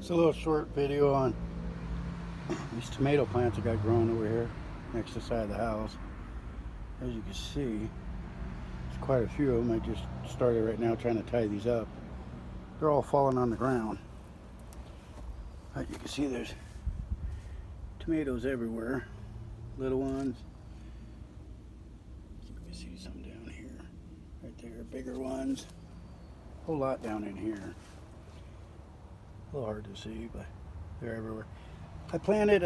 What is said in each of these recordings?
It's a little short video on these tomato plants I got growing over here next to the side of the house. As you can see, there's quite a few of them. I just started right now trying to tie these up. They're all falling on the ground. As you can see, there's tomatoes everywhere. Little ones. You can see some down here. Right there, bigger ones. A whole lot down in here. A little hard to see, but they're everywhere. I planted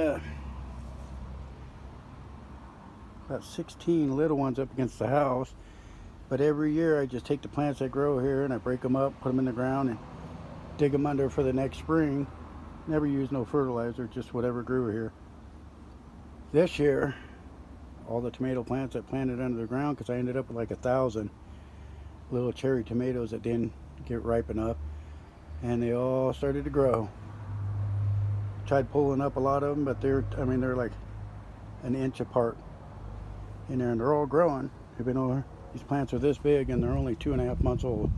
about 16 little ones up against the house, but every year I just take the plants I grow here and I break them up, put them in the ground, and dig them under for the next spring. Never use no fertilizer, just whatever grew here. This year, all the tomato plants I planted under the ground, because I ended up with like 1,000 little cherry tomatoes that didn't get ripe enough, and they all started to grow. Tried pulling up a lot of them, but they're like an inch apart in there, and they're all growing. These plants are this big and they're only 2.5 months old.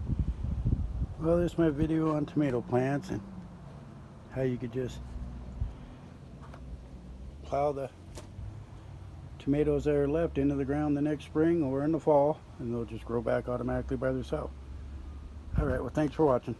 Well, this is my video on tomato plants and how you could just plow the tomatoes that are left into the ground the next spring or in the fall, and they'll just grow back automatically by themselves. Alright, well, thanks for watching.